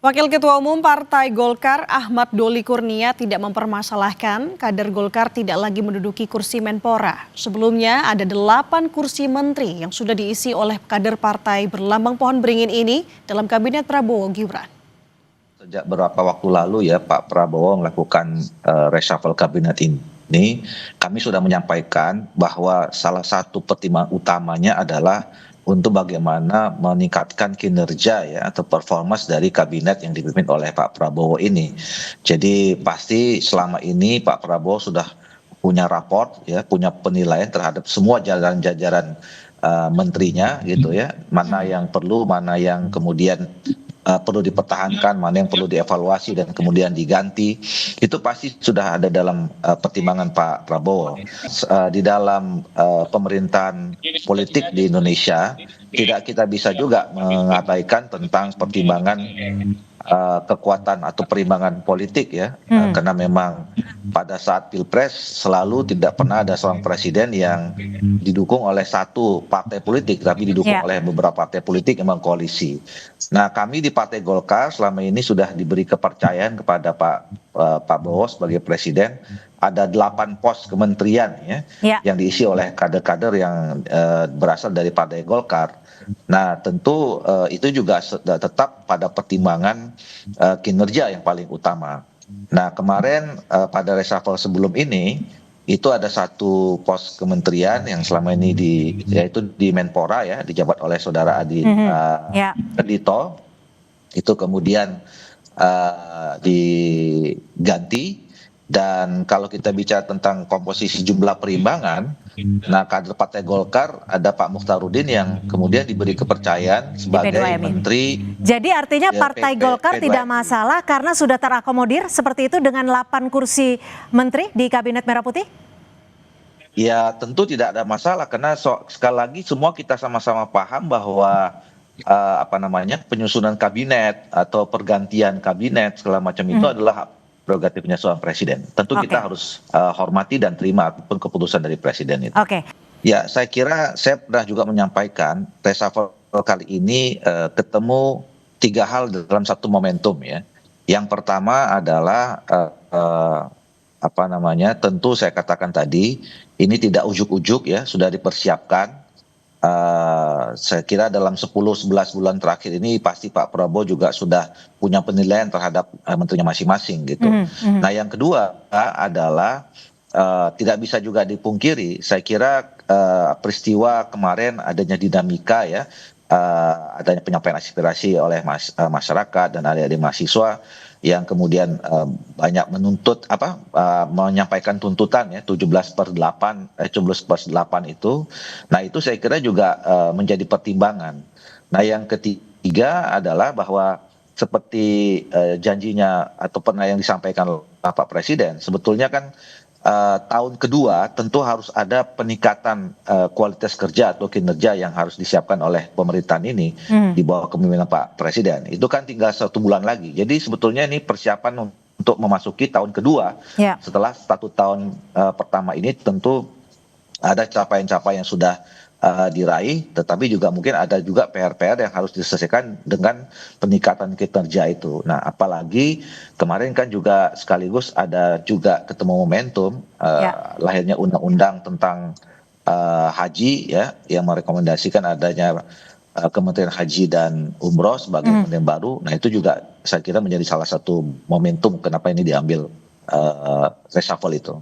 Wakil Ketua Umum Partai Golkar Ahmad Doli Kurnia tidak mempermasalahkan kader Golkar tidak lagi menduduki kursi Menpora. Sebelumnya ada 8 kursi menteri yang sudah diisi oleh kader partai berlambang pohon beringin ini dalam kabinet Prabowo Gibran. Sejak beberapa waktu lalu ya Pak Prabowo melakukan reshuffle kabinet ini, kami sudah menyampaikan bahwa salah satu pertimbangan utamanya adalah untuk bagaimana meningkatkan kinerja ya atau performance dari kabinet yang dipimpin oleh Pak Prabowo ini. Jadi pasti selama ini Pak Prabowo sudah punya raport ya, punya penilaian terhadap semua jajaran-jajaran menterinya gitu ya, mana yang perlu, mana yang kemudian perlu dipertahankan, mana yang perlu dievaluasi dan kemudian diganti, itu pasti sudah ada dalam pertimbangan Pak Prabowo. Di dalam pemerintahan politik di Indonesia, tidak kita bisa juga mengabaikan tentang pertimbangan kekuatan atau perimbangan politik ya, karena memang pada saat Pilpres selalu tidak pernah ada seorang presiden yang didukung oleh satu partai politik, tapi didukung oleh beberapa partai politik yang koalisi. Nah, kami di Partai Golkar selama ini sudah diberi kepercayaan kepada Pak Prabowo sebagai presiden. Ada 8 pos kementerian ya, yang diisi oleh kader-kader yang berasal dari Partai Golkar. Nah, tentu itu juga tetap pada pertimbangan kinerja yang paling utama. Nah, kemarin pada reshuffle sebelum ini itu ada satu pos kementerian yang selama ini yaitu di Menpora ya, dijabat oleh saudara Adi Dito, itu kemudian diganti. Dan kalau kita bicara tentang komposisi jumlah perimbangan, nah kader Partai Golkar ada Pak Mukhtarudin yang kemudian diberi kepercayaan sebagai menteri. Jadi artinya Partai Golkar tidak masalah karena sudah terakomodir seperti itu dengan 8 kursi menteri di Kabinet Merah Putih? Ya tentu tidak ada masalah karena sekali lagi semua kita sama-sama paham bahwa penyusunan kabinet atau pergantian kabinet segala macam itu adalah prerogatifnya seorang presiden. Tentu kita harus hormati dan terima apapun keputusan dari presiden itu. Ya, saya kira saya pernah juga menyampaikan reshuffle kali ini ketemu 3 hal dalam satu momentum ya. Yang pertama adalah tentu saya katakan tadi ini tidak ujuk-ujuk ya, sudah dipersiapkan. Saya kira dalam 10-11 bulan terakhir ini pasti Pak Prabowo juga sudah punya penilaian terhadap menterinya masing-masing gitu. Nah, yang kedua adalah tidak bisa juga dipungkiri, saya kira peristiwa kemarin adanya dinamika ya, adanya penyampaian aspirasi oleh masyarakat dan adik-adik mahasiswa yang kemudian banyak menuntut menyampaikan tuntutan ya 17/8 itu. Nah, itu saya kira juga menjadi pertimbangan. Nah, yang ketiga adalah bahwa seperti janjinya atau pernah yang disampaikan Pak Presiden, sebetulnya kan tahun kedua tentu harus ada peningkatan kualitas kerja atau kinerja yang harus disiapkan oleh pemerintahan ini di bawah kepemimpinan Pak Presiden. Itu kan tinggal 1 bulan lagi. Jadi sebetulnya ini persiapan untuk memasuki tahun kedua. Setelah 1 tahun pertama ini tentu ada capaian-capaian yang sudah diraih, tetapi juga mungkin ada juga PR-PR yang harus diselesaikan dengan peningkatan kinerja itu. Nah, apalagi kemarin kan juga sekaligus ada juga ketemu momentum lahirnya undang-undang tentang haji ya, yang merekomendasikan adanya Kementerian Haji dan Umroh sebagai kementerian baru. Nah, itu juga saya kira menjadi salah satu momentum kenapa ini diambil reshuffle itu.